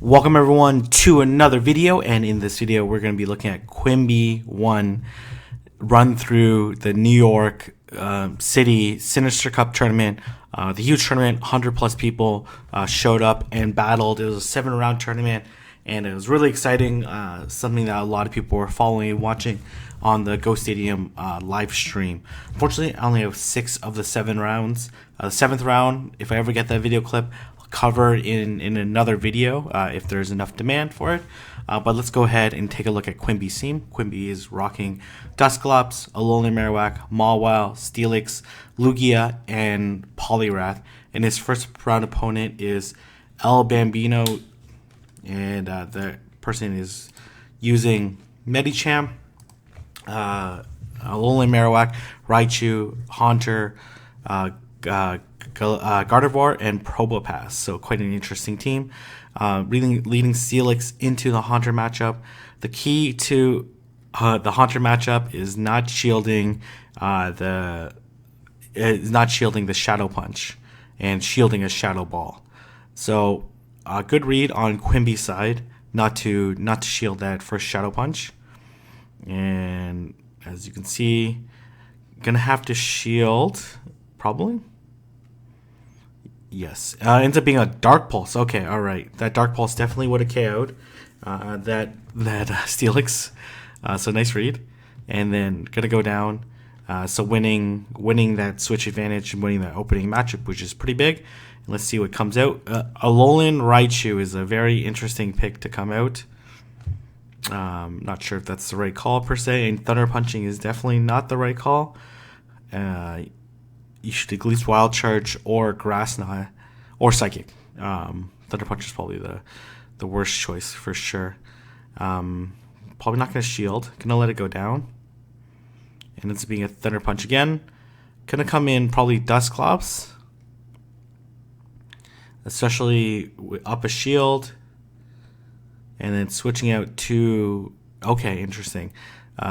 Welcome everyone to another video, and in this video we're going to be looking at Quinby1 run through the New York City Sinister Cup tournament. The huge tournament, 100 plus people showed up and battled. It was a 7-round tournament and it was really exciting, something that a lot of people were following and watching on the Go Stadium live stream. Unfortunately, I only have 6 of the 7 rounds. The 7th round, if I ever get that video clip, cover in another video if there's enough demand for it. But let's go ahead and take a look at Quimby's team. Quimby is rocking Dusclops, Alolan Marowak, Mawile, Steelix, Lugia, and Poliwrath. And his first round opponent is El Bambino, and the person is using Medicham, Alolan Marowak, Raichu, Haunter, Gardevoir, and Probopass. So quite an interesting team. Leading Steelix into the Haunter matchup. The key to the Haunter matchup is not shielding the Shadow Punch and shielding a Shadow Ball. So a good read on Quimby's side not to shield that first Shadow Punch. And as you can see, gonna have to shield probably. Yes, ends up being a Dark Pulse. Okay, all right. That Dark Pulse definitely would have KO'd that Steelix. So nice read. And then gonna go down. So winning that switch advantage and winning that opening matchup, which is pretty big. And let's see what comes out. Alolan Raichu is a very interesting pick to come out. Not sure if that's the right call per se. And Thunder Punching is definitely not the right call. You should at least Wild Charge or Grass Knot or Psychic. Thunder Punch is probably the worst choice for sure. Probably not going to shield. Going to let it go down. And it's being a Thunder Punch again. Going to come in probably Dusclops. Especially up a shield. And then switching out to... Okay, interesting.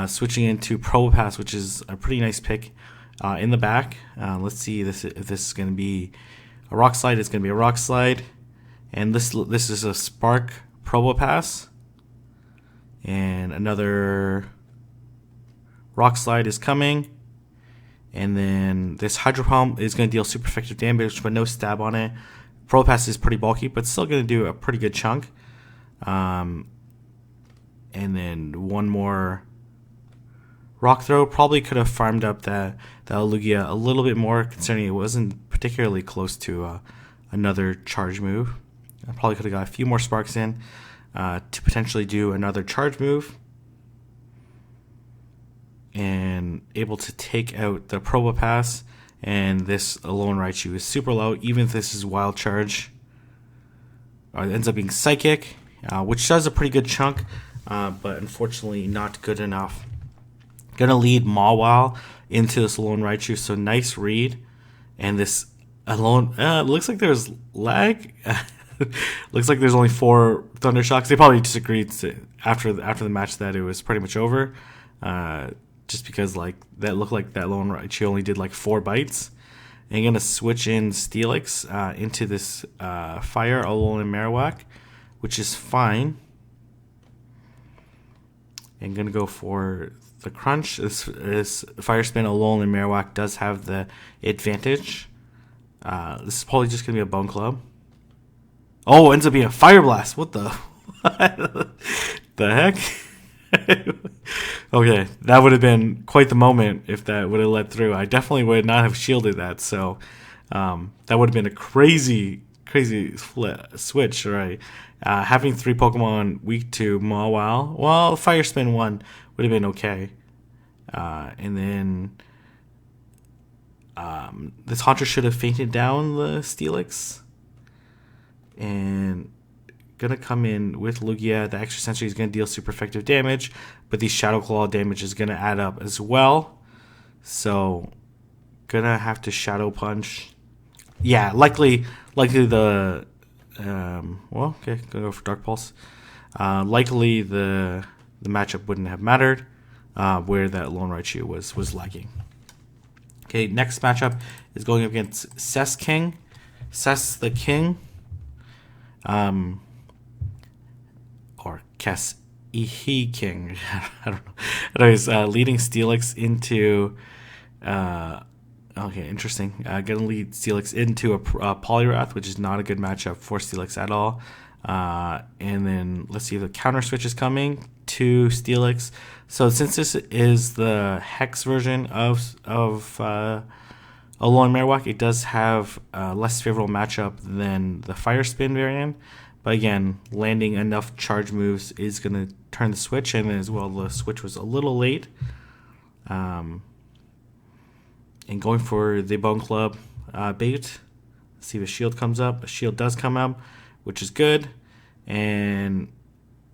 Switching into Probopass, which is a pretty nice pick. In the back, let's see if this is going to be a Rock Slide. It's going to be a Rock Slide, and this is a Spark Probopass, and another Rock Slide is coming, and then this Hydro Pump is going to deal super effective damage, but no stab on it. Probopass is pretty bulky, but still going to do a pretty good chunk. And then one more Rock Throw. Probably could have farmed up that Lugia a little bit more, considering it wasn't particularly close to another charge move. I probably could have got a few more sparks in to potentially do another charge move and able to take out the Probopass. And this Alolan Raichu is super low, even if this is Wild Charge. It ends up being Psychic, which does a pretty good chunk, but unfortunately not good enough. Gonna lead Mawile into this Alolan Raichu, so nice read. And this Alolan, looks like there's lag. Looks like there's only 4 Thunder Shocks. They probably disagreed after the match that it was pretty much over, just because like that looked like that Alolan Raichu only did like 4 bites. And gonna switch in Steelix into this Fire Alolan Marowak, which is fine. And gonna go for the Crunch. This Fire Spin Alolan Marowak does have the advantage. This is probably just going to be a Bone Club. Oh, ends up being a Fire Blast. What the the heck? Okay, that would have been quite the moment if that would have let through. I definitely would not have shielded that, so that would have been a crazy switch, right? Having 3 Pokemon weak to Mawile. Well, Fire Spin 1 would have been okay. And then this Haunter should have fainted down the Steelix. And gonna come in with Lugia. The extra sensory is gonna deal super effective damage, but the Shadow Claw damage is gonna add up as well. So gonna have to Shadow Punch. Yeah, likely the well, okay, gonna go for Dark Pulse. Likely the matchup wouldn't have mattered, where that Alolan Raichu was lagging. Okay, next matchup is going up against Cessking. Cess the King. Cessking. I don't know. Anyways, leading Steelix into. Okay, interesting. Gonna lead Steelix into a Poliwrath, which is not a good matchup for Steelix at all. And then let's see if the counter switch is coming to Steelix. So since this is the Hex version of Alolan Marowak, it does have a less favorable matchup than the Fire Spin variant. But again, landing enough charge moves is going to turn the switch, and as well, the switch was a little late. And going for the Bone Club bait. Let's see if a shield comes up. A shield does come up, which is good. And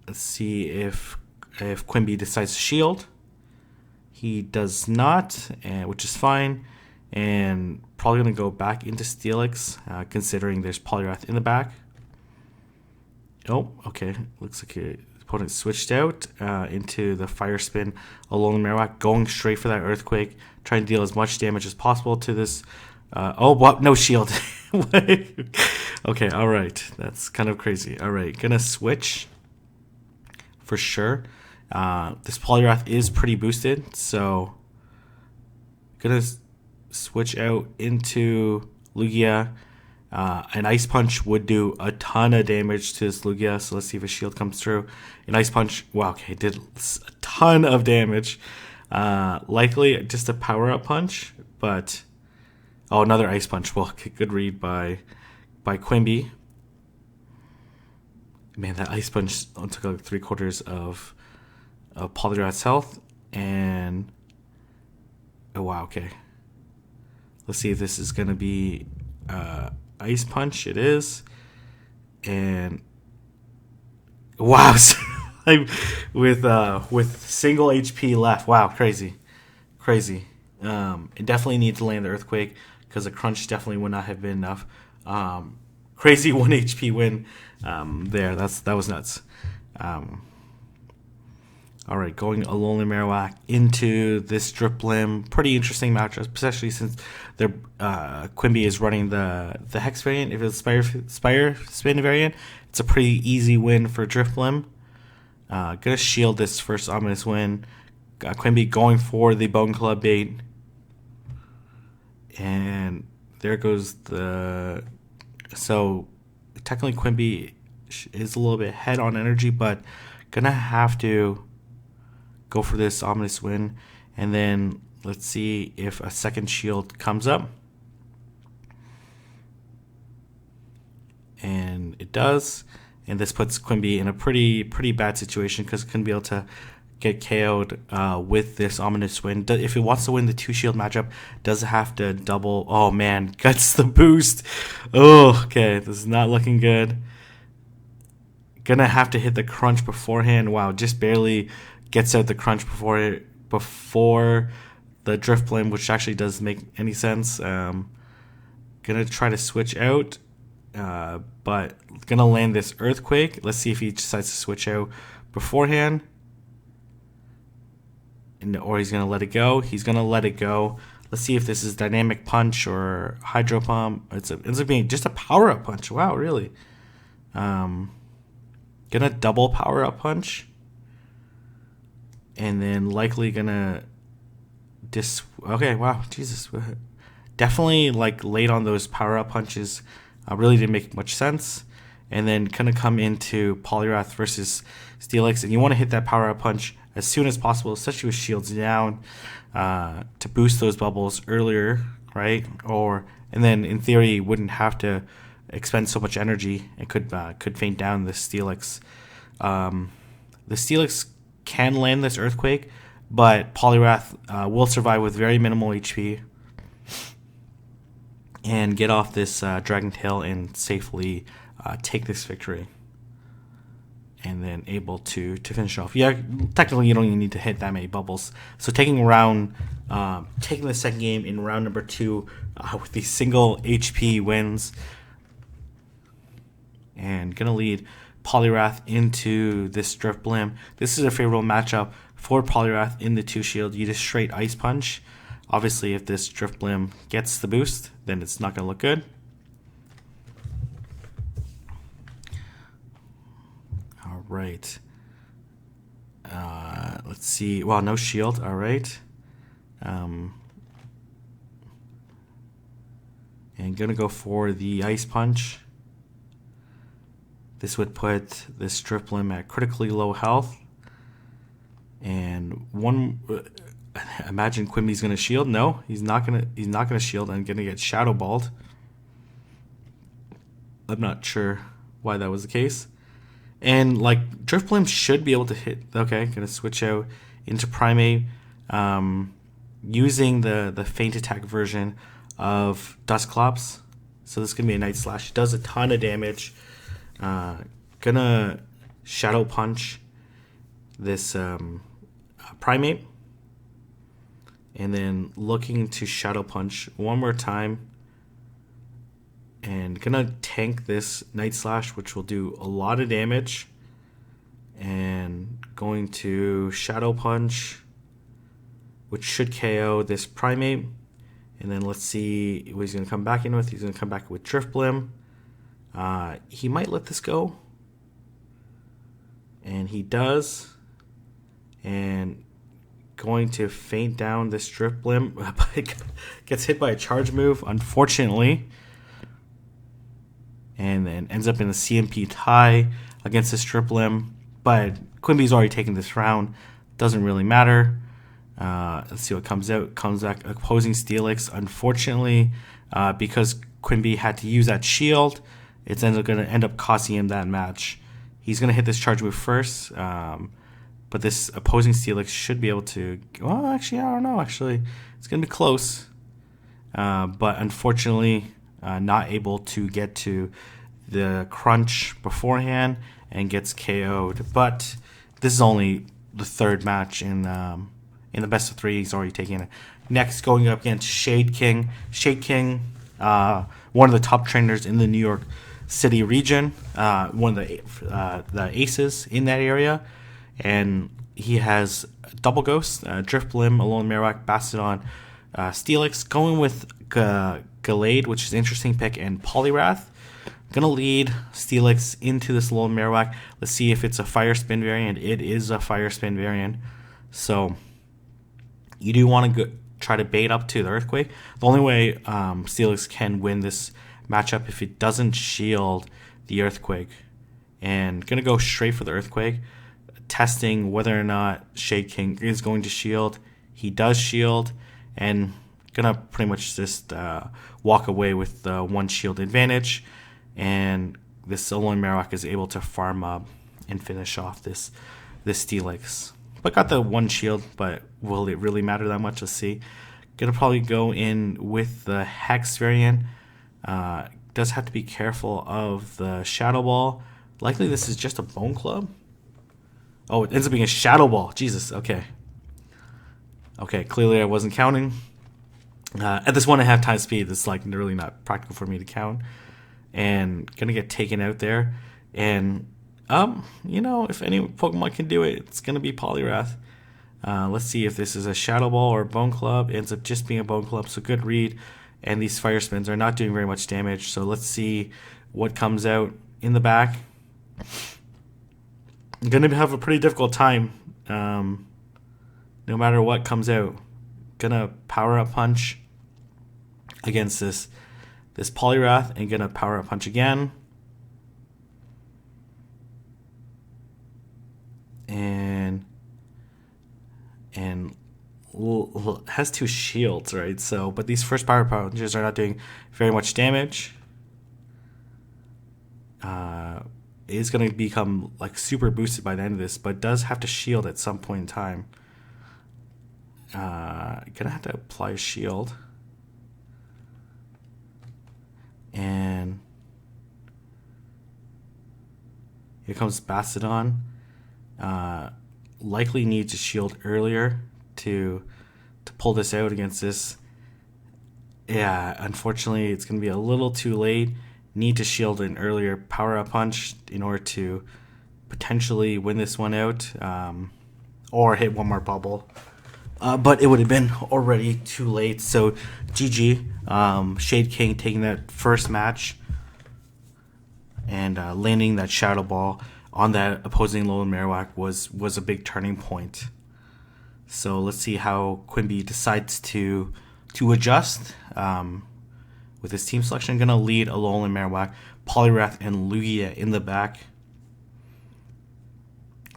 let's see if Quimby decides to shield. He does not, which is fine. And probably going to go back into Steelix, considering there's Poliwrath in the back. Oh, okay. Looks like the opponent switched out into the Fire Spin Alolan Marowak, going straight for that Earthquake, trying to deal as much damage as possible to this. Oh, what? No shield. Okay, all right. That's kind of crazy. All right, gonna switch for sure. This Poliwrath is pretty boosted, so gonna switch out into Lugia. An Ice Punch would do a ton of damage to this Lugia, so let's see if a shield comes through. An Ice Punch, wow, okay, did a ton of damage. Likely just a power-up punch, but... Oh, another Ice Punch. Well, good read by Quimby. Man, that Ice Punch took like 3/4 of Poliwrath's health, and... Oh, wow, okay. Let's see if this is going to be... Ice Punch, it is. And wow, with single HP left. Wow, crazy. It definitely needs to land the Earthquake because the crunch definitely would not have been enough. Crazy 1 HP win there. That was nuts. All right, going Alolan Marowak into this Driplim. Pretty interesting matchup, especially since their Quimby is running the Hex variant. If it's Spire Spin variant, it's a pretty easy win for Driplim. Gonna shield this first ominous win. Quimby going for the Bone Club bait. And there goes the... So, technically Quimby is a little bit ahead on energy, but gonna have to go for this ominous win, and then let's see if a second shield comes up, and it does, and this puts Quimby in a pretty bad situation because it couldn't be able to get KO'd with this ominous win. If it wants to win the 2 shield matchup, does it have to double? Oh man, gets the boost. Oh, okay, this is not looking good. Gonna have to hit the crunch beforehand. Wow, just barely gets out the crunch before the Drifblim, which actually doesn't make any sense. Gonna try to switch out, but gonna land this Earthquake. Let's see if he decides to switch out beforehand, or he's gonna let it go. He's gonna let it go. Let's see if this is Dynamic Punch or Hydro Pump. It ends up being just a Power Up Punch. Wow, really? Gonna double Power Up Punch. And then likely gonna okay, wow, Jesus. Definitely like late on those power-up punches. Really didn't make much sense. And then gonna come into Poliwrath versus Steelix. And you want to hit that power-up punch as soon as possible, especially with shields down, to boost those bubbles earlier, right? And then in theory you wouldn't have to expend so much energy and could faint down the Steelix. The Steelix can land this Earthquake, but Poliwrath will survive with very minimal HP and get off this Dragon Tail and safely take this victory. And then able to finish off. Yeah, technically you don't even need to hit that many bubbles. So taking the second game in round number 2 with these single HP wins, and gonna lead Poliwrath into this Drifblim. This is a favorable matchup for Poliwrath in the 2 shield. You just straight Ice Punch. Obviously, if this Drifblim gets the boost, then it's not going to look good. All right. Let's see. Well, no shield. All right. And gonna go for the Ice Punch. This would put this Drifblim at critically low health. And imagine Quimby's gonna shield. No, he's not gonna shield and gonna get Shadow Balled. I'm not sure why that was the case. And like Drifblim should be able to hit. Okay, gonna switch out into Primate, using the feint attack version of Dusclops. So this is gonna be a Night Slash. It does a ton of damage. Gonna Shadow Punch this Primate, and then looking to Shadow Punch one more time, and gonna tank this Night Slash, which will do a lot of damage, and going to Shadow Punch, which should KO this Primate. And then let's see what he's gonna come back in with. He's gonna come back with Drifblim. He might let this go, and he does. And going to feint down this Drifblim, but gets hit by a charge move, unfortunately, and then ends up in a CMP tie against this Drifblim. But Quimby's already taken this round, doesn't really matter. Let's see what comes out. Comes back opposing Steelix. Unfortunately, because Quimby had to use that shield, it's going to end up costing him that match. He's going to hit this charge move first, but this opposing Steelix should be able to... Well, actually, I don't know. Actually, it's going to be close. But unfortunately, not able to get to the crunch beforehand and gets KO'd. But this is only the third match in the best of three. He's already taken it. Next, going up against Shadeking. Shadeking, one of the top trainers in the New York City region, one of the aces in that area, and he has Double Ghost, Drifblim, Alolan Marowak, Bastiodon, Steelix, going with Gallade, which is an interesting pick, and Poliwrath. Gonna lead Steelix into this Alolan Marowak. Let's see if it's a Fire Spin variant. It is a Fire Spin variant, so you do want to try to bait up to the Earthquake. The only way Steelix can win this matchup if it doesn't shield the Earthquake, and gonna go straight for the Earthquake, testing whether or not Shadeking is going to shield. He does shield, and gonna pretty much just walk away with the one shield advantage, and this Alolan Marowak is able to farm up and finish off this Steelix. But got the one shield, but will it really matter that much? Let's see. Gonna probably go in with the Hex variant. Does have to be careful of the Shadow Ball. Likely this is just a Bone Club. Oh, it ends up being a Shadow Ball. Jesus, okay. Okay, clearly I wasn't counting. At this 1.5 times speed, it's like really not practical for me to count. And gonna get taken out there. And, you know, if any Pokemon can do it, it's gonna be Poliwrath. Let's see if this is a Shadow Ball or a Bone Club. It ends up just being a Bone Club, so good read. And these Fire Spins are not doing very much damage, so let's see what comes out in the back. I'm going to have a pretty difficult time no matter what comes out. Gonna Power Up Punch against this Poliwrath, and gonna Power Up Punch again. And has two shields, right? So, but these first power punches are not doing very much damage. Is going to become like super boosted by the end of this, but does have to shield at some point in time. Gonna have to apply a shield, and here comes Bastiodon. Likely needs to shield earlier to pull this out against this. Yeah, unfortunately, it's going to be a little too late. Need to shield an earlier Power-Up Punch in order to potentially win this one out, or hit one more bubble. But it would have been already too late. So GG, Shadeking taking that first match and landing that Shadow Ball on that opposing Alolan Marowak was a big turning point. So let's see how Quimby decides to adjust with his team selection. Going to lead Alolan Marowak, Poliwrath, and Lugia in the back.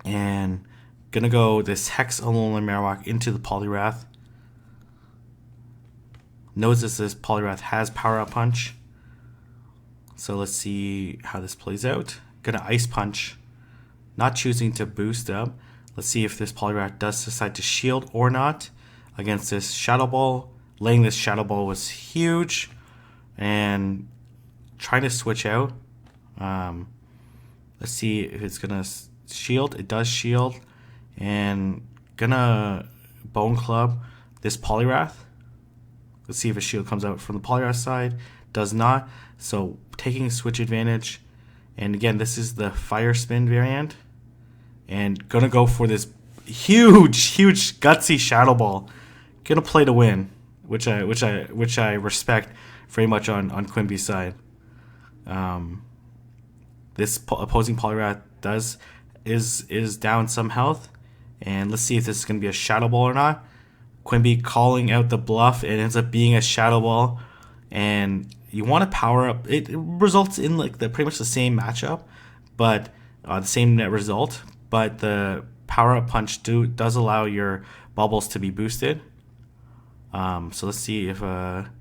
And going to go this Hex Alolan Marowak into the Poliwrath. Knows this Poliwrath has Power Up Punch. So let's see how this plays out. Going to Ice Punch. Not choosing to boost up. Let's see if this Poliwrath does decide to shield or not against this Shadow Ball. Laying this Shadow Ball was huge. And trying to switch out. Let's see if it's going to shield. It does shield. And going to Bone Club this Poliwrath. Let's see if a shield comes out from the Poliwrath side. Does not. So taking switch advantage. And again, this is the Fire Spin variant. And gonna go for this huge gutsy Shadow Ball. Gonna play to win, which I respect very much on Quimby's side. This opposing Poliwrath is down some health, and let's see if this is gonna be a Shadow Ball or not. Quimby calling out the bluff, it ends up being a Shadow Ball, and you want to power up. It results in like pretty much the same matchup, but the same net result. But the Power Up Punch does allow your bubbles to be boosted. So let's see if gonna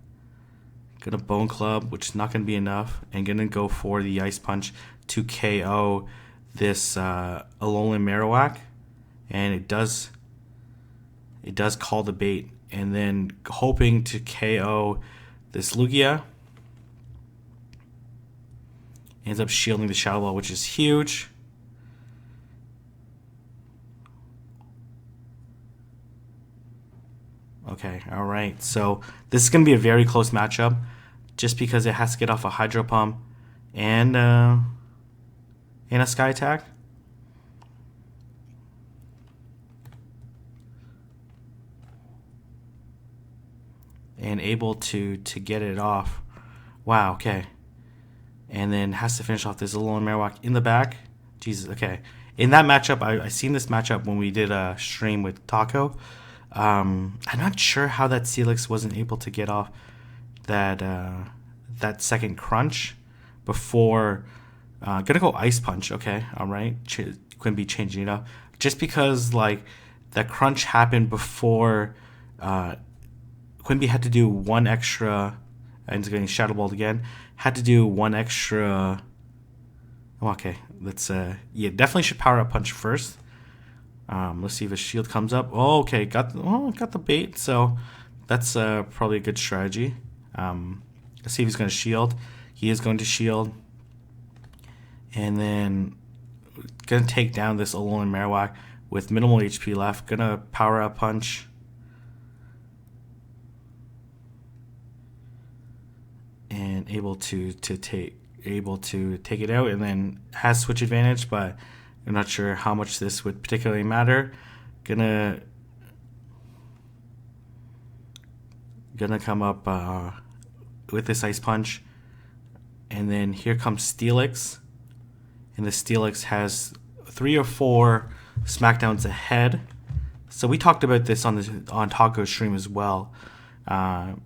Bone Club, which is not gonna be enough, and gonna go for the Ice Punch to KO this Alolan Marowak, and it does call the bait, and then hoping to KO this Lugia. Ends up shielding the Shadow Ball, which is huge. Okay, alright. So this is going to be a very close matchup just because it has to get off a Hydro Pump and a Sky Attack. And able to get it off. Wow, okay. And then has to finish off this Alolan Marowak in the back. Jesus, okay. In that matchup, I seen this matchup when we did a stream with Taco. I'm not sure how that Steelix wasn't able to get off that second crunch before. Gonna go Ice Punch. Okay, all right. Quimby changing it up just because like that crunch happened before. Quimby had to do one extra. Ends up getting Shadow Balled again. Had to do one extra. Oh, okay, let's definitely should Power Up Punch first. Let's see if a shield comes up. Oh, okay, got the bait. So that's probably a good strategy. Let's see if he's going to shield. He is going to shield, and then gonna take down this Alolan Marowak with minimal HP left. Gonna Power Up Punch. And able to take it out, and then has switch advantage, but I'm not sure how much this would particularly matter. Gonna come up with this Ice Punch, and then here comes Steelix, and the Steelix has 3 or 4 Smackdowns ahead. So we talked about this on Taco's stream as well.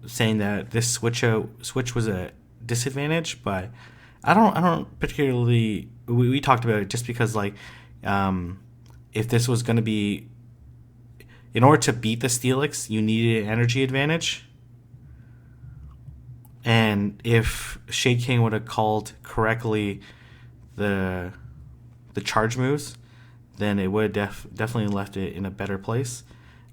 Saying that this switch was a disadvantage, but I don't particularly. We talked about it just because like, if this was going to be, in order to beat the Steelix, you needed an energy advantage, and if Shadeking would have called correctly the charge moves, then it would definitely left it in a better place.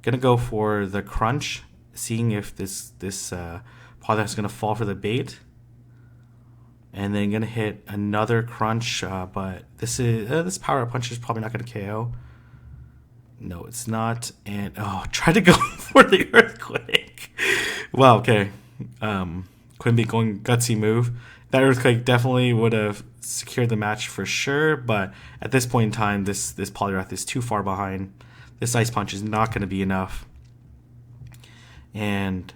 Gonna go for the crunch. Seeing if this Poliwrath is going to fall for the bait, and then going to hit another crunch, but this Power Up Punch is probably not going to KO. No, it's not. And try to go for the Earthquake. Wow, okay. Quimby going gutsy move. That Earthquake definitely would have secured the match for sure, but at this point in time, this Poliwrath is too far behind. This Ice Punch is not going to be enough. And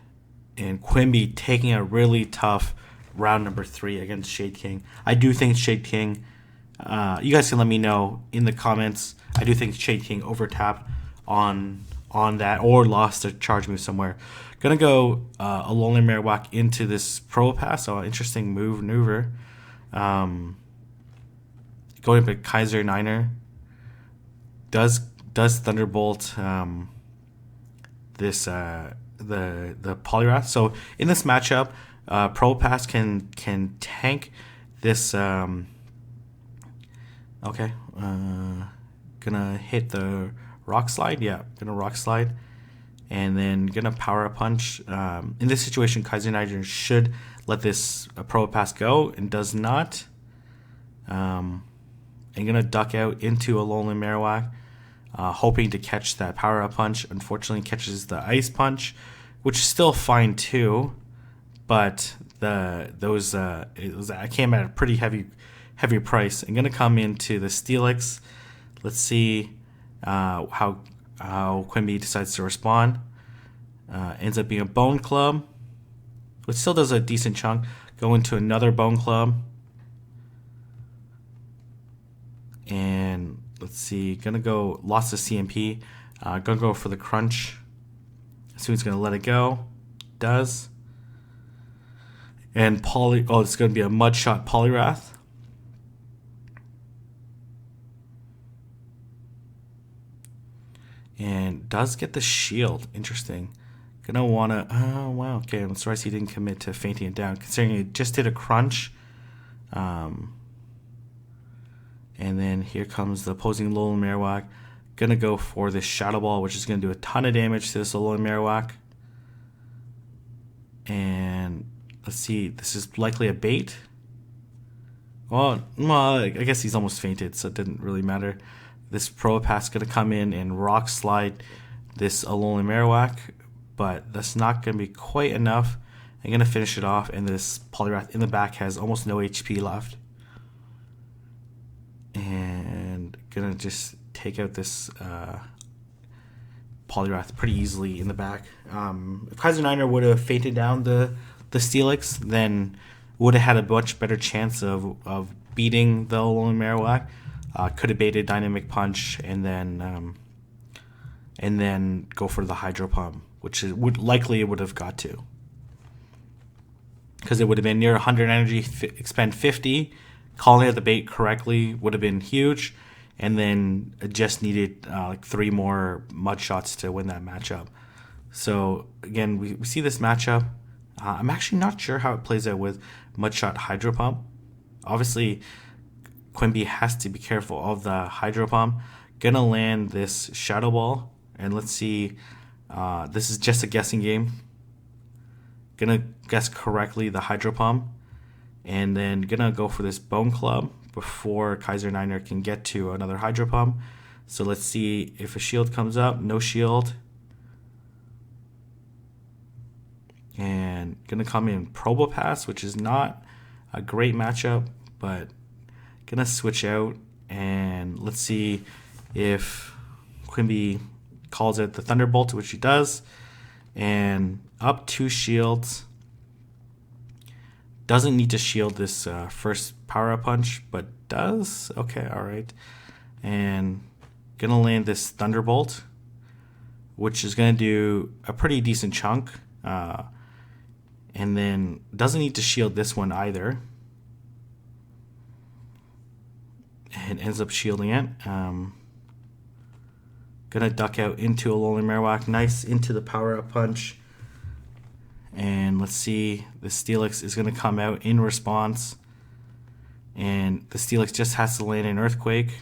Quimby taking a really tough round number 3 against Shadeking. I do think Shadeking You guys can let me know in the comments. I do think Shadeking overtapped on that or lost a charge move somewhere. Gonna go a Lonely Marowak into this Probopass. So interesting move maneuver. Going to Kaiser Niner. Does Thunderbolt this the Poliwrath. So in this matchup, Probopass can tank this. Okay, gonna hit the Rock Slide. Yeah, gonna Rock Slide, and then gonna Power Up Punch. In this situation, Kaiser Niner should let this Probopass go and does not. And gonna duck out into a Lonely Marowak, hoping to catch that Power Up Punch. Unfortunately, catches the Ice Punch, which is still fine too, but it came at a pretty heavy price. I'm gonna come into the Steelix. Let's see how Quimby decides to respond. Ends up being a Bone Club, which still does a decent chunk. Go into another Bone Club, and let's see. Gonna go lost the CMP. Gonna go for the Crunch. As soon as gonna let it go, does. And it's gonna be a Mudshot Poliwrath. And does get the shield. Interesting. Gonna wanna. Oh wow. Okay, I'm surprised he didn't commit to fainting it down, considering he just did a crunch. And then here comes the opposing Alolan Marowak. Gonna go for this Shadow Ball, which is gonna do a ton of damage to this Alolan Marowak. And let's see. This is likely a bait. Well, I guess he's almost fainted, so it didn't really matter. This Probopass going to come in and Rock Slide this Alolan Marowak, but that's not going to be quite enough. I'm going to finish it off, and this Poliwrath in the back has almost no HP left. And going to just take out this Poliwrath pretty easily in the back. If Kaiser Niner would have fainted down the Steelix, then would have had a much better chance of beating the Alolan Marowak. Could have baited Dynamic Punch and then go for the Hydro Pump, which it would have got to, because it would have been near 100 energy, expend 50. Calling out the bait correctly would have been huge, and then it just needed like 3 more Mud Shots to win that matchup. So again, we see this matchup. I'm actually not sure how it plays out with Mudshot Hydro Pump. Obviously, Quimby has to be careful of the Hydro Pump. Gonna land this Shadow Ball, and let's see. This is just a guessing game. Gonna guess correctly the Hydro Pump, and then gonna go for this Bone Club before Kaiser Niner can get to another Hydro Pump. So let's see if a shield comes up. No shield. And gonna come in Probopass, which is not a great matchup, but gonna switch out, and let's see if Quimby calls it the Thunderbolt, which he does, and up 2 shields. Doesn't need to shield this first Power-Up Punch, but does. Okay, all right. And gonna land this Thunderbolt, which is gonna do a pretty decent chunk. And then doesn't need to shield this one either. And ends up shielding it. Gonna duck out into a Alolan Marowak. Nice into the Power-Up Punch. And let's see, the Steelix is gonna come out in response. And the Steelix just has to land an Earthquake.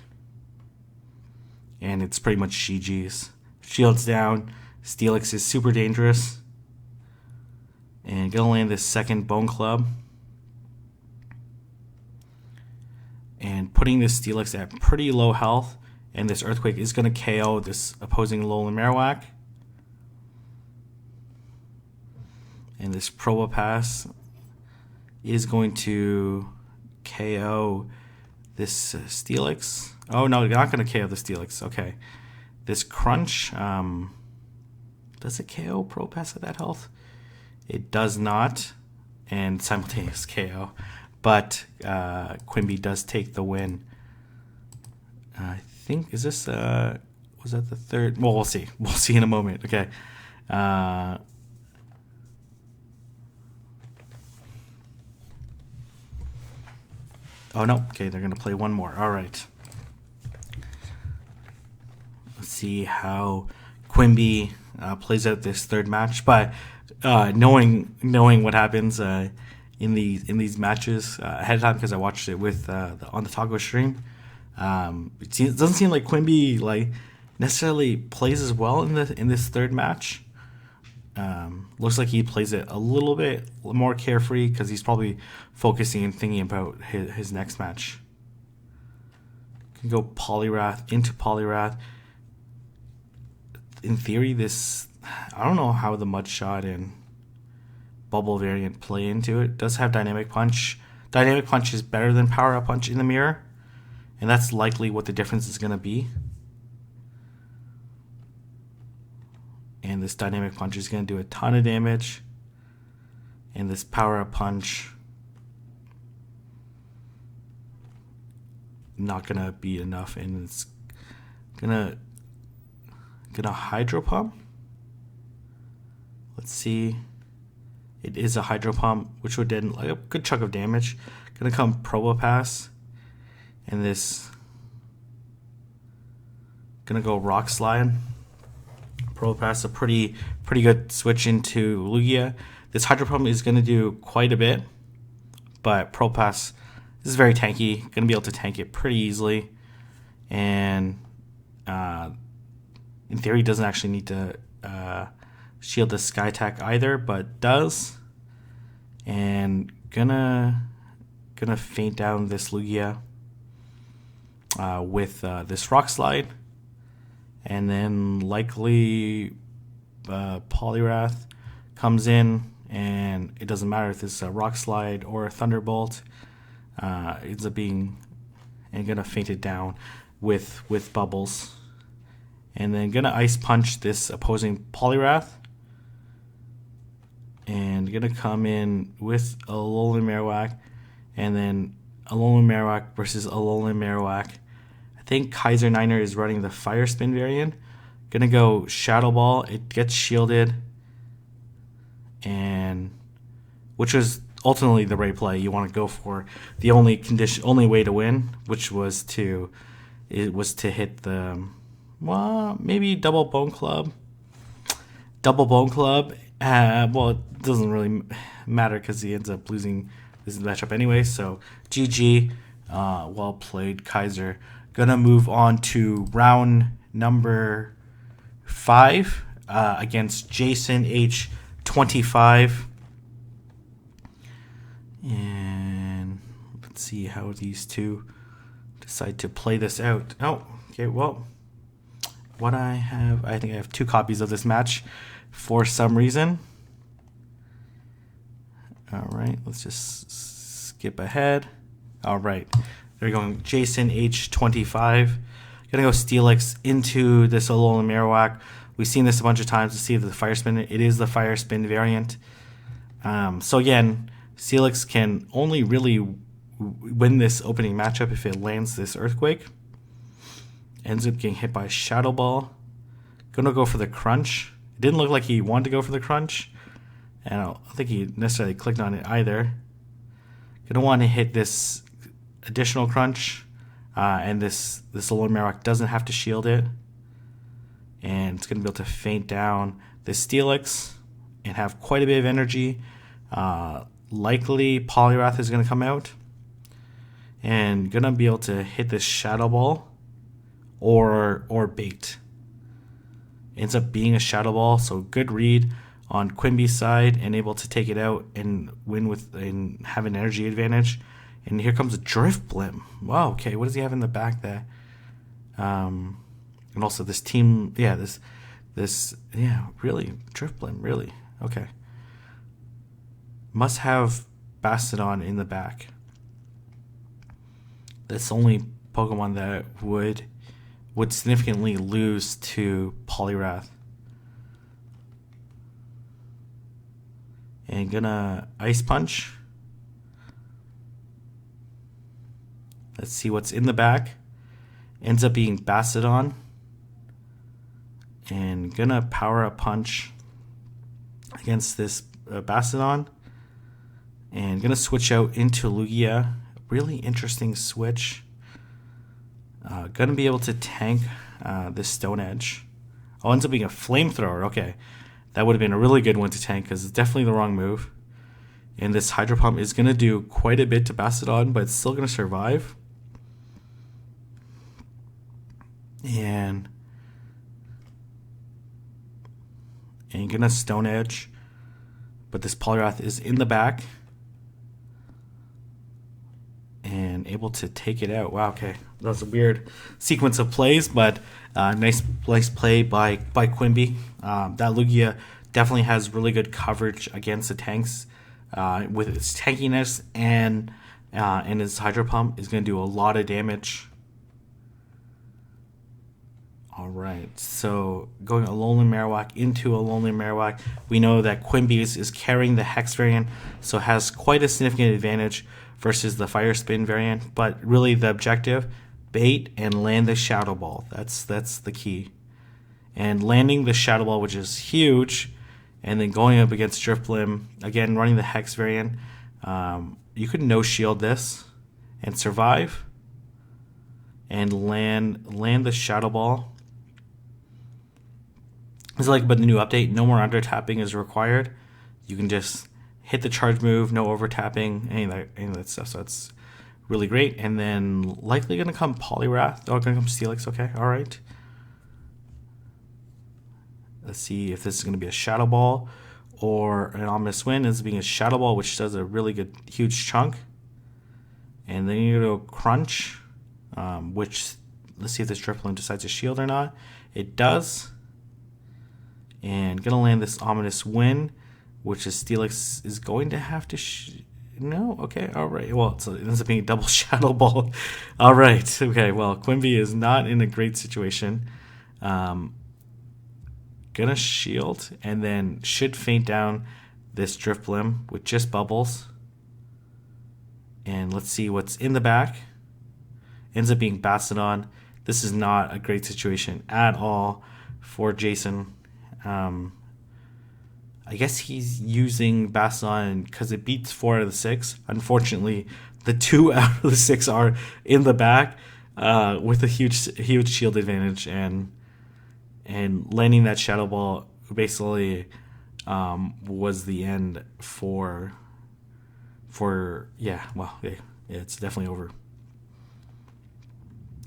And it's pretty much GG's. Shields down. Steelix is super dangerous. And gonna land this second Bone Club. And putting this Steelix at pretty low health. And this Earthquake is going to KO this opposing Alolan Marowak. And this Probopass is going to KO this Steelix. Oh, no, not going to KO the Steelix. Okay. This Crunch. Does it KO Probopass at that health? It does not. And simultaneous KO. But Quimby does take the win. I think, is this, was that the third? Well, we'll see. We'll see in a moment. Okay. Oh, no. Okay, they're going to play one more. All right. Let's see how Quimby plays out this third match. But knowing what happens in these matches ahead of time, because I watched it with on the Taco stream, it doesn't seem like Quimby necessarily plays as well in this third match. Looks like he plays it a little bit more carefree because he's probably focusing and thinking about his next match. Can go Poliwrath into Poliwrath. In theory, I don't know how the Mud Shot and Bubble variant play into it. It does have Dynamic Punch. Dynamic Punch is better than Power Up Punch in the mirror, and that's likely what the difference is going to be. And this Dynamic Punch is going to do a ton of damage. And this Power Up Punch, not going to be enough. And it's going to Hydro Pump. Let's see. It is a Hydro Pump, which would do a good chunk of damage. Going to come Probopass. And this going to go Rock Slide. Probopass, a pretty good switch into Lugia. This Hydro Pump is going to do quite a bit, but Probopass is very tanky. Going to be able to tank it pretty easily, and in theory, doesn't actually need to shield the Sky Attack either, but does. And gonna faint down this Lugia with this Rock Slide. And then likely Poliwrath comes in, and it doesn't matter if it's a Rock Slide or a Thunderbolt. Ends up being and gonna faint it down with Bubbles, and then gonna Ice Punch this opposing Poliwrath, and gonna come in with Alolan Marowak, and then Alolan Marowak versus Alolan Marowak. I think Kaiser Niner is running the Fire Spin variant. Gonna go Shadow Ball. It gets shielded, and which was ultimately the right play. You want to go for the only way to win, which was to hit the maybe Double Bone Club. Double Bone Club. Well, it doesn't really matter because he ends up losing this matchup anyway. So GG. Well played, Kaiser. Gonna move on to round number 5 against Jason H25. And let's see how these two decide to play this out. Oh, okay, well, I think I have 2 copies of this match for some reason. All right, let's just skip ahead. All right. They're going Jason H25. Gonna go Steelix into this Alolan Marowak. We've seen this a bunch of times to see the Fire Spin. It is the Fire Spin variant. So again, Steelix can only really win this opening matchup if it lands this Earthquake. Ends up getting hit by Shadow Ball. Gonna go for the Crunch. It didn't look like he wanted to go for the Crunch, and I don't think he necessarily clicked on it either. Gonna want to hit this additional Crunch, and this Alolan Marowak doesn't have to shield it, and it's going to be able to faint down this Steelix and have quite a bit of energy. Likely Poliwrath is going to come out and going to be able to hit this Shadow Ball or Bait. Ends up being a Shadow Ball, so good read on Quimby's side and able to take it out and win and have an energy advantage. And here comes a Drift Blim. Wow, okay, what does he have in the back there? And also this team, really, Drift Blim, really. Okay. Must have Bastodon in the back. That's the only Pokemon that would significantly lose to Poliwrath. And gonna Ice Punch. Let's see what's in the back. Ends up being Bastiodon. And gonna power up punch against this Bastiodon. And gonna switch out into Lugia. Really interesting switch. Gonna be able to tank this Stone Edge. Oh, ends up being a Flamethrower. Okay. That would have been a really good one to tank because it's definitely the wrong move. And this Hydro Pump is going to do quite a bit to Bastiodon, but it's still going to survive. And going to Stone Edge. But this Poliwrath is in the back. And able to take it out. Wow, okay. That was a weird sequence of plays, but nice play by Quimby. That Lugia definitely has really good coverage against the tanks with its tankiness, and its Hydro Pump is going to do a lot of damage. Alright, so going Alolan Marowak into Alolan Marowak, we know that Quimby is carrying the Hex variant, so has quite a significant advantage versus the Fire Spin variant, but really the objective, bait and land the Shadow Ball. That's the key. And landing the Shadow Ball, which is huge, and then going up against Drifblim, again running the Hex variant, you could no shield this and survive and land the Shadow Ball. It's like, but the new update, no more under tapping is required. You can just hit the charge move, no over tapping, any of that stuff. So that's really great. And then likely going to come Poliwrath. Oh, going to come Steelix. Okay, all right. Let's see if this is going to be a Shadow Ball or an Ominous Wind. This is being a Shadow Ball, which does a really good, huge chunk. And then you go Crunch, which, let's see if this Drifblim decides to shield or not. It does. And going to land this Ominous Wind, which is Steelix is going to have to... No? Okay, all right. Well, so it ends up being a double Shadow Ball. All right. Okay, well, Quimby is not in a great situation. Gonna shield, and then should faint down this Drifblim with just bubbles. And let's see what's in the back. Ends up being Bastiodon. This is not a great situation at all for Jason. I guess he's using Bastiodon because it beats 4 out of the 6. Unfortunately, the 2 out of the 6 are in the back with a huge shield advantage, and landing that Shadow Ball basically was the end for it's definitely over.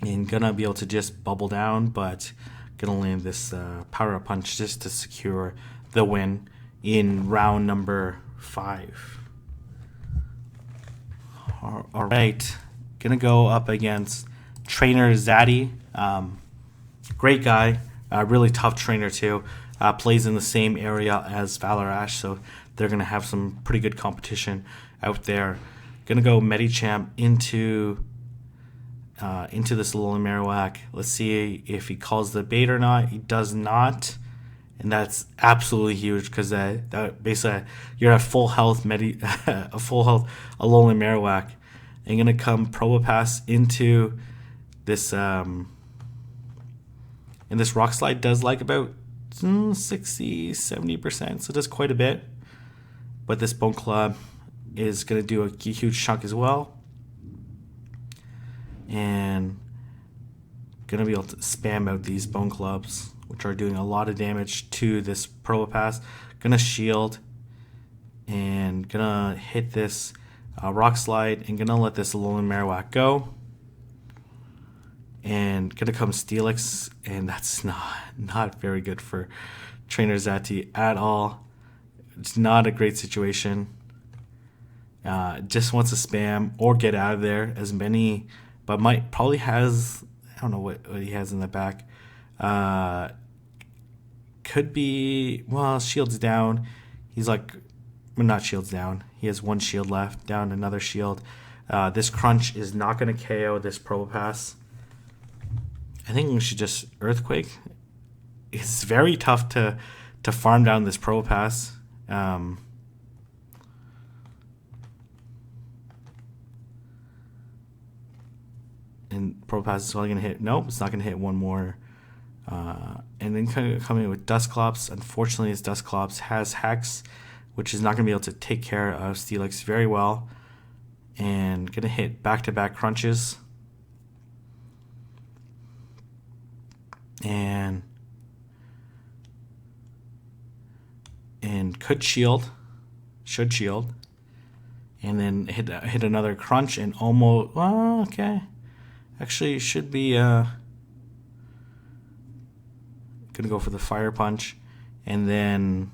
And gonna be able to just bubble down, but gonna land this Power Up Punch just to secure the win in round number 5. All right, gonna go up against Trainer Zaddy. Great guy, really tough trainer too. Plays in the same area as Valor so they're gonna have some pretty good competition out there. Gonna go Medicham into this Alolan Marowak. Let's see if he calls the bait or not. He does not. And that's absolutely huge because that basically you're at full health a full health Alolan Marowak. And gonna come Probopass into this and this Rock Slide does like about 60-70%, so it does quite a bit. But this Bone Club is gonna do a huge chunk as well. And gonna be able to spam out these Bone Clubs, which are doing a lot of damage to this Probopass. Gonna shield and gonna hit this Rock Slide and gonna let this Alolan Marowak go. And gonna come Steelix, and that's not very good for Trainer Zati at all. It's not a great situation. Just wants to spam or get out of there as many, but probably has, I don't know what he has in the back. Could be, well, shield's down. He's like, well, not shield's down. He has 1 shield left, down another shield. This Crunch is not going to KO this Probopass. I think we should just Earthquake. It's very tough to farm down this Probopass. And Propass is only going to hit. Nope, it's not going to hit one more. And then coming in with Dusclops. Unfortunately, his Dusclops has Hex, which is not going to be able to take care of Steelix very well. And going to hit back-to-back crunches. And could shield. Should shield. And then hit another crunch and almost... Well, okay. Actually, should be... Gonna go for the Fire Punch. And then...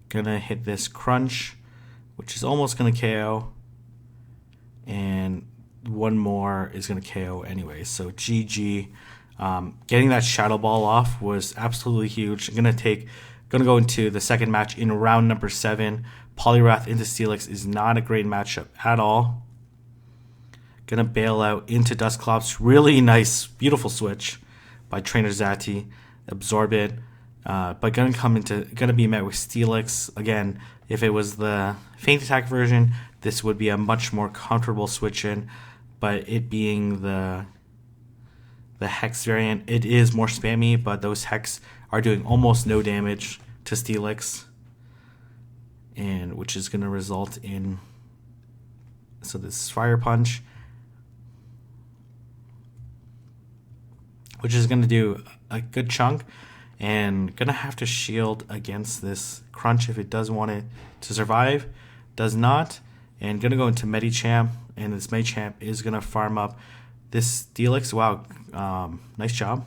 Gonna hit this crunch, which is almost gonna KO. And one more is gonna KO anyway. So GG. Getting that Shadow Ball off was absolutely huge. I'm gonna go into the second match in round number 7. Poliwrath into Steelix is not a great matchup at all. Gonna bail out into Dusclops. Really nice, beautiful switch by Trainer Zati. Absorb it. But gonna be met with Steelix. Again, if it was the Feint Attack version, this would be a much more comfortable switch in. But it being the Hex variant, it is more spammy, but those Hex are doing almost no damage to Steelix. And which is going to result in... So this Fire Punch, which is going to do a good chunk. And going to have to shield against this Crunch if it does want it to survive. Does not. And going to go into Medicham. And this Medicham is going to farm up this Steelix. Wow, nice job.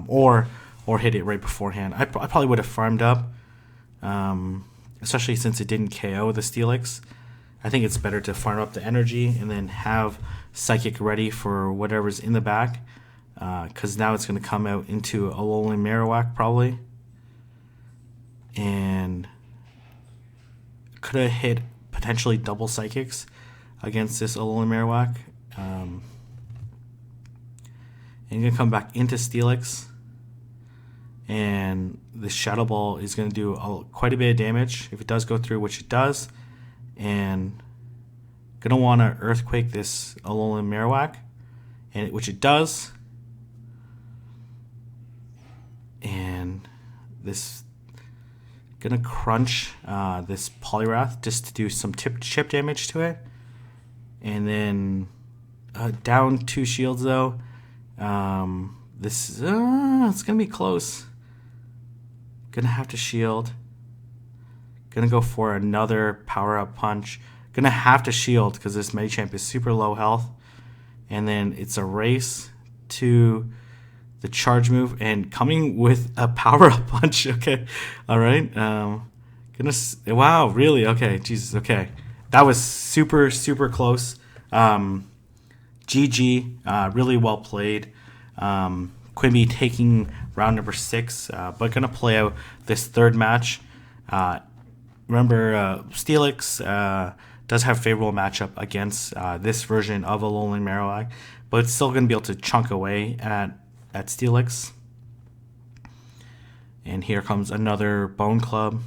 Or hit it right beforehand. I probably would have farmed up, especially since it didn't KO the Steelix. I think it's better to farm up the energy and then have Psychic ready for whatever's in the back, because now it's going to come out into a Alolan Marowak probably. And could have hit potentially double Psychics against this Alolan Marowak. And going to come back into Steelix. And the Shadow Ball is going to do quite a bit of damage if it does go through, which it does. And going to want to Earthquake this Alolan Marowak, which it does. And this going to crunch this Poliwrath just to do some chip damage to it. And then down 2 shields though. This is it's gonna be close. Gonna have to shield. Gonna go for another power up punch. Gonna have to shield because this Medicham is super low health. And then it's a race to the charge move and coming with a power up punch. Okay, all right. Wow, really? Okay, Jesus. Okay, that was super close. GG, really well played. Quimby taking round number 6, but going to play out this third match. Remember, Steelix does have a favorable matchup against this version of Alolan Marowak, but it's still going to be able to chunk away at Steelix. And here comes another Bone Club.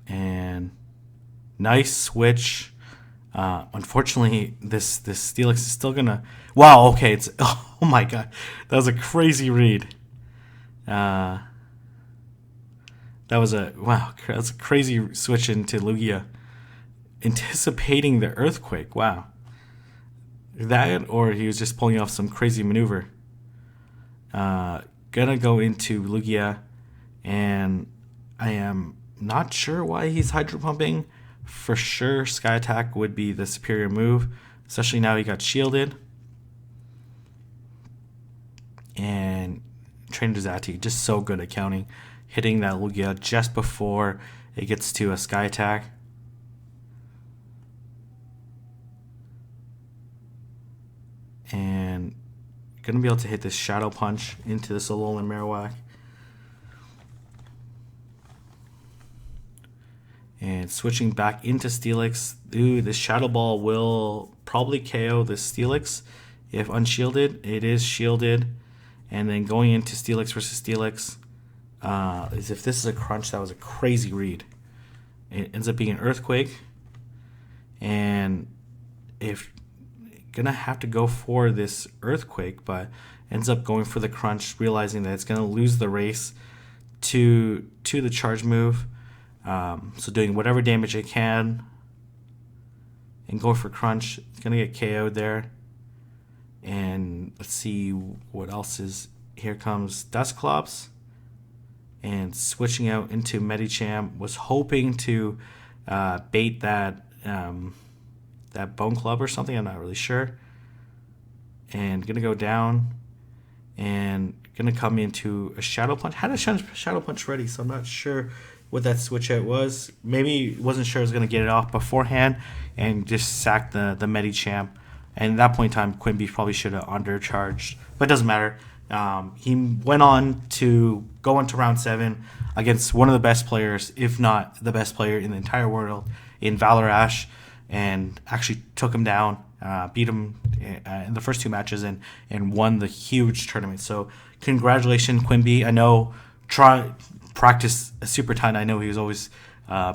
And nice switch. Unfortunately, this Steelix is still gonna... Wow, okay, it's... Oh my god, that was a crazy read. That was a... Wow, that's a crazy switch into Lugia. Anticipating the Earthquake, wow. That, or he was just pulling off some crazy maneuver. Gonna go into Lugia, and I am not sure why he's Hydro Pumping. For sure, Sky Attack would be the superior move, especially now he got shielded. And Trainer Zati, just so good at counting, hitting that Lugia just before it gets to a Sky Attack. And going to be able to hit this Shadow Punch into this Alolan Marowak. And switching back into Steelix. Ooh, this Shadow Ball will probably KO this Steelix if unshielded. It is shielded. And then going into Steelix versus Steelix. As if this is a crunch, that was a crazy read. It ends up being an Earthquake. And if gonna have to go for this Earthquake, but ends up going for the Crunch, realizing that it's gonna lose the race to the charge move. So doing whatever damage it can and go for Crunch. It's gonna get KO'd there. And let's see what else is. Here comes Dusclops, and switching out into Medicham. Was hoping to bait that Bone Club or something. I'm not really sure. And gonna go down and gonna come into a Shadow Punch. Had a Shadow Punch ready, so I'm not sure what that switch out was. Maybe wasn't sure I was gonna get it off beforehand and just sack the Medicham. And at that point in time, Quimby probably should have undercharged, but it doesn't matter. He went on to go into round 7 against one of the best players, if not the best player in the entire world, in Valor Ash, and actually took him down, beat him in the first 2 matches, and won the huge tournament. So congratulations, Quimby. I know practice a super ton. I know he was always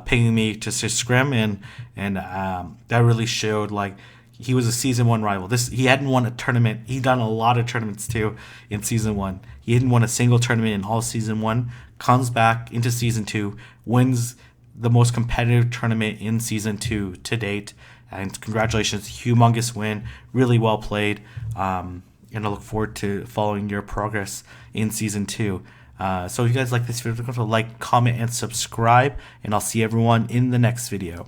pinging me to scrim, and that really showed like he was a season 1 rival. He hadn't won a tournament. He'd done a lot of tournaments too in season 1. He hadn't won a single tournament in all season 1. Comes back into season 2, wins the most competitive tournament in season 2 to date. And congratulations, humongous win, really well played. And I look forward to following your progress in season 2. So if you guys like this video, don't forget to like, comment, and subscribe. And I'll see everyone in the next video.